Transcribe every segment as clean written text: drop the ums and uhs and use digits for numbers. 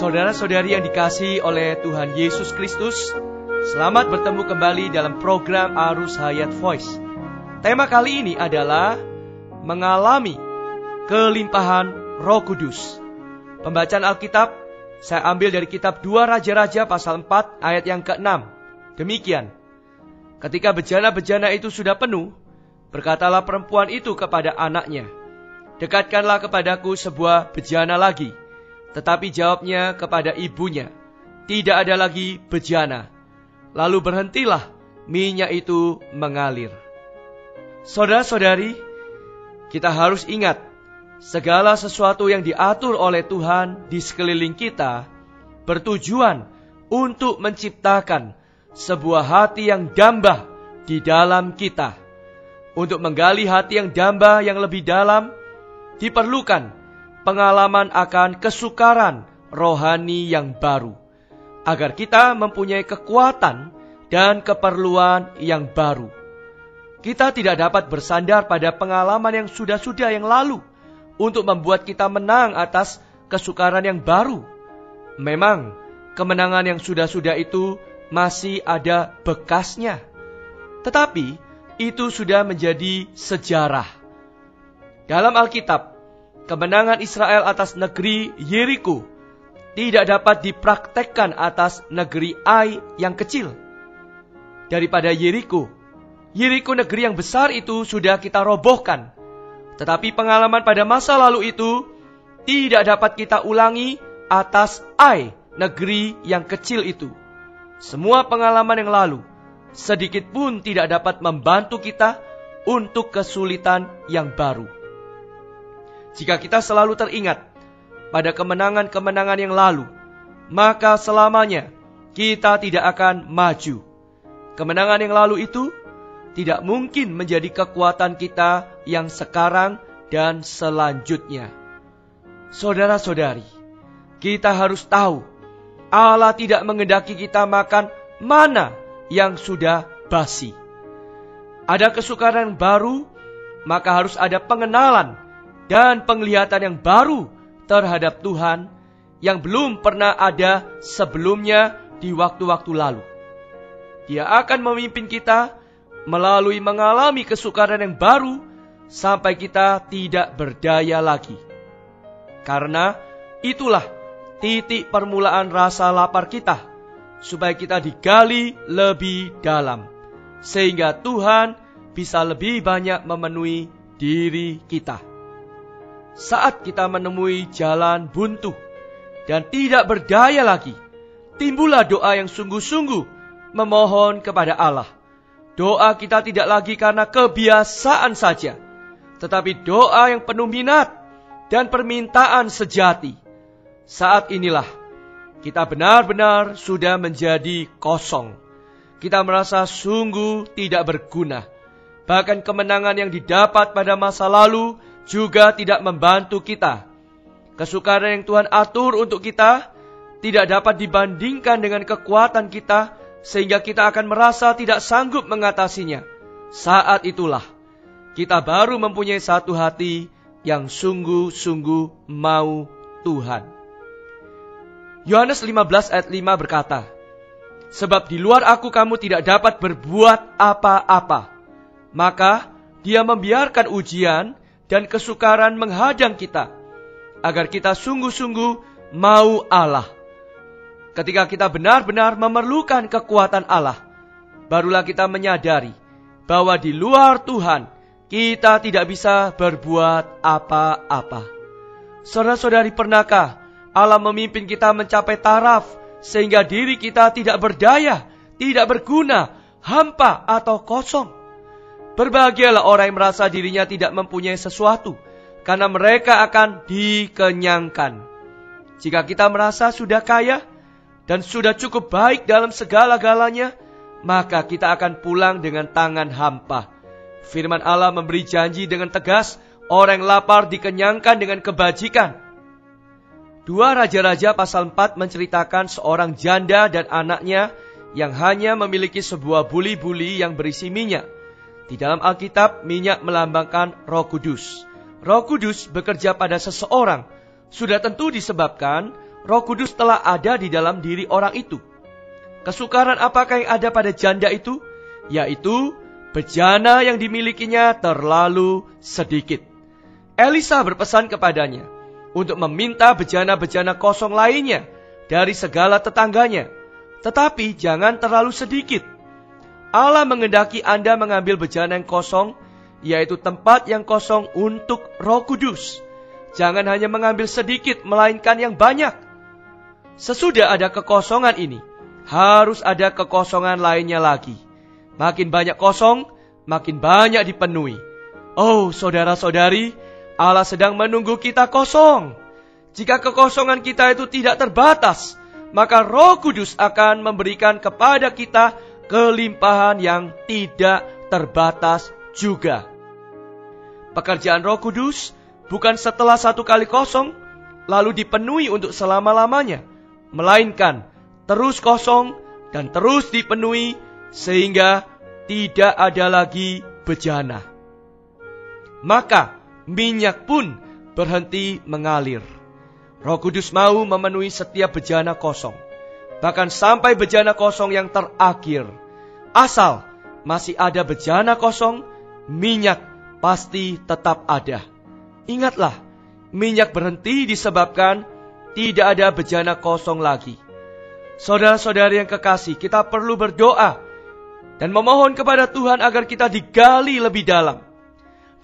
Saudara-saudari yang dikasihi oleh Tuhan Yesus Kristus, selamat bertemu kembali dalam program Arus Hayat Voice. Tema kali ini adalah mengalami kelimpahan Roh Kudus. Pembacaan Alkitab saya ambil dari kitab 2 Raja-Raja pasal 4 ayat yang ke-6. Demikian, ketika bejana-bejana itu sudah penuh, berkatalah perempuan itu kepada anaknya, "Dekatkanlah kepadaku sebuah bejana lagi." Tetapi jawabnya kepada ibunya, "Tidak ada lagi bejana." Lalu berhentilah minyak itu mengalir. Saudara-saudari, kita harus ingat, segala sesuatu yang diatur oleh Tuhan di sekeliling kita bertujuan untuk menciptakan sebuah hati yang damba di dalam kita. Untuk menggali hati yang damba yang lebih dalam, diperlukan pengalaman akan kesukaran rohani yang baru, agar kita mempunyai kekuatan dan keperluan yang baru. Kita tidak dapat bersandar pada pengalaman yang sudah-sudah yang lalu untuk membuat kita menang atas kesukaran yang baru. Memang, kemenangan yang sudah-sudah itu masih ada bekasnya, tetapi itu sudah menjadi sejarah. Dalam Alkitab, kemenangan Israel atas negeri Yeriko tidak dapat dipraktekkan atas negeri Ai yang kecil. Daripada Yeriko negeri yang besar itu sudah kita robohkan. Tetapi pengalaman pada masa lalu itu tidak dapat kita ulangi atas Ai, negeri yang kecil itu. Semua pengalaman yang lalu sedikit pun tidak dapat membantu kita untuk kesulitan yang baru. Jika kita selalu teringat pada kemenangan-kemenangan yang lalu, maka selamanya kita tidak akan maju. Kemenangan yang lalu itu tidak mungkin menjadi kekuatan kita yang sekarang dan selanjutnya. Saudara-saudari, kita harus tahu, Allah tidak menghendaki kita makan mana yang sudah basi. Ada kesukaran baru, maka harus ada pengenalan dan penglihatan yang baru terhadap Tuhan yang belum pernah ada sebelumnya di waktu-waktu lalu. Dia akan memimpin kita melalui mengalami kesukaran yang baru sampai kita tidak berdaya lagi. Karena itulah titik permulaan rasa lapar kita, supaya kita digali lebih dalam, sehingga Tuhan bisa lebih banyak memenuhi diri kita. Saat kita menemui jalan buntu dan tidak berdaya lagi, timbullah doa yang sungguh-sungguh memohon kepada Allah. Doa kita tidak lagi karena kebiasaan saja, tetapi doa yang penuh minat dan permintaan sejati. Saat inilah kita benar-benar sudah menjadi kosong. Kita merasa sungguh tidak berguna. Bahkan kemenangan yang didapat pada masa lalu juga tidak membantu kita. Kesukaran yang Tuhan atur untuk kita tidak dapat dibandingkan dengan kekuatan kita, sehingga kita akan merasa tidak sanggup mengatasinya. Saat itulah kita baru mempunyai satu hati yang sungguh-sungguh mau Tuhan. Yohanes 15 ayat 5 berkata, "Sebab di luar aku kamu tidak dapat berbuat apa-apa." Maka Dia membiarkan ujian dan kesukaran menghadang kita, agar kita sungguh-sungguh mau Allah. Ketika kita benar-benar memerlukan kekuatan Allah, barulah kita menyadari bahwa di luar Tuhan kita tidak bisa berbuat apa-apa. Saudara-saudari, pernahkah Allah memimpin kita mencapai taraf sehingga diri kita tidak berdaya, tidak berguna, hampa atau kosong? Berbahagialah orang yang merasa dirinya tidak mempunyai sesuatu, karena mereka akan dikenyangkan. Jika kita merasa sudah kaya dan sudah cukup baik dalam segala-galanya, maka kita akan pulang dengan tangan hampa. Firman Allah memberi janji dengan tegas, orang yang lapar dikenyangkan dengan kebajikan. 2 Raja-Raja pasal 4 menceritakan seorang janda dan anaknya yang hanya memiliki sebuah buli-buli yang berisi minyak. Di dalam Alkitab, minyak melambangkan Roh Kudus. Roh Kudus bekerja pada seseorang sudah tentu disebabkan Roh Kudus telah ada di dalam diri orang itu. Kesukaran apakah yang ada pada janda itu? Yaitu bejana yang dimilikinya terlalu sedikit. Elisa berpesan kepadanya untuk meminta bejana-bejana kosong lainnya dari segala tetangganya, tetapi jangan terlalu sedikit. Allah menghendaki Anda mengambil bejana yang kosong, yaitu tempat yang kosong untuk Roh Kudus. Jangan hanya mengambil sedikit, melainkan yang banyak. Sesudah ada kekosongan ini, harus ada kekosongan lainnya lagi. Makin banyak kosong, makin banyak dipenuhi. Oh, saudara-saudari, Allah sedang menunggu kita kosong. Jika kekosongan kita itu tidak terbatas, maka Roh Kudus akan memberikan kepada kita kelimpahan yang tidak terbatas juga. Pekerjaan Roh Kudus bukan setelah satu kali kosong, lalu dipenuhi untuk selama-lamanya, melainkan terus kosong dan terus dipenuhi sehingga tidak ada lagi bejana. Maka minyak pun berhenti mengalir. Roh Kudus mau memenuhi setiap bejana kosong, bahkan sampai bejana kosong yang terakhir. Asal masih ada bejana kosong, minyak pasti tetap ada. Ingatlah, minyak berhenti disebabkan tidak ada bejana kosong lagi. Saudara-saudari yang kekasih, kita perlu berdoa dan memohon kepada Tuhan agar kita digali lebih dalam.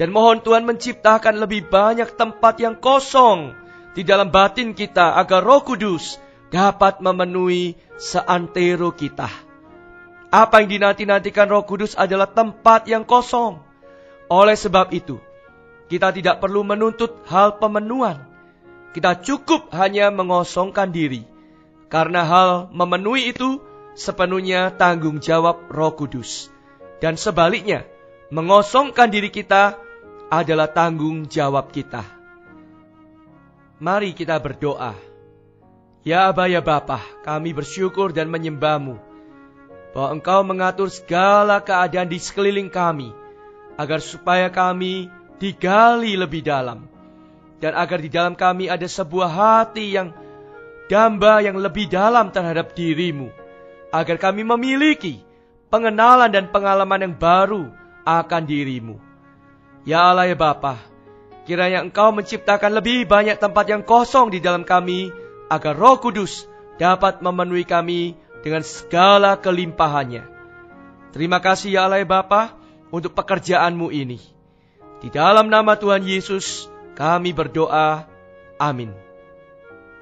Dan mohon Tuhan menciptakan lebih banyak tempat yang kosong di dalam batin kita agar Roh Kudus dapat memenuhi seantero kita. Apa yang dinanti-nantikan Roh Kudus adalah tempat yang kosong. Oleh sebab itu, kita tidak perlu menuntut hal pemenuhan. Kita cukup hanya mengosongkan diri. Karena hal memenuhi itu sepenuhnya tanggung jawab Roh Kudus. Dan sebaliknya, mengosongkan diri kita adalah tanggung jawab kita. Mari kita berdoa. Ya Aba, ya Bapa, kami bersyukur dan menyembah-Mu bahwa Engkau mengatur segala keadaan di sekeliling kami, agar supaya kami digali lebih dalam, dan agar di dalam kami ada sebuah hati yang damba yang lebih dalam terhadap diri-Mu, agar kami memiliki pengenalan dan pengalaman yang baru akan diri-Mu. Ya Allah, ya Bapa, kiranya Engkau menciptakan lebih banyak tempat yang kosong di dalam kami, agar Roh Kudus dapat memenuhi kami dengan segala kelimpahannya. Terima kasih ya Allah ya Bapa untuk pekerjaan-Mu ini. Di dalam nama Tuhan Yesus kami berdoa. Amin.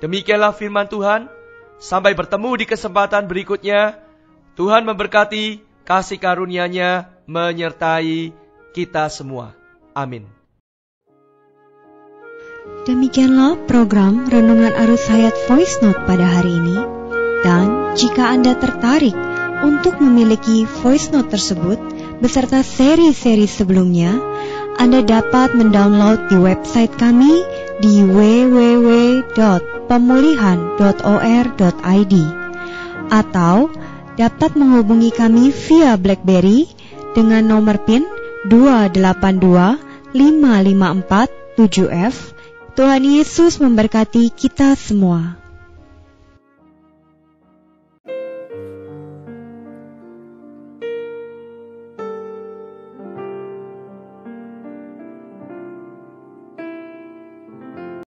Demikianlah firman Tuhan. Sampai bertemu di kesempatan berikutnya. Tuhan memberkati, kasih karunia-Nya menyertai kita semua. Amin. Demikianlah program Renungan Arus Hayat Voice Note pada hari ini. Dan jika Anda tertarik untuk memiliki voice note tersebut beserta seri-seri sebelumnya, Anda dapat mendownload di website kami di www.pemulihan.or.id atau dapat menghubungi kami via BlackBerry dengan nomor PIN 282554-7F. Tuhan Yesus memberkati kita semua.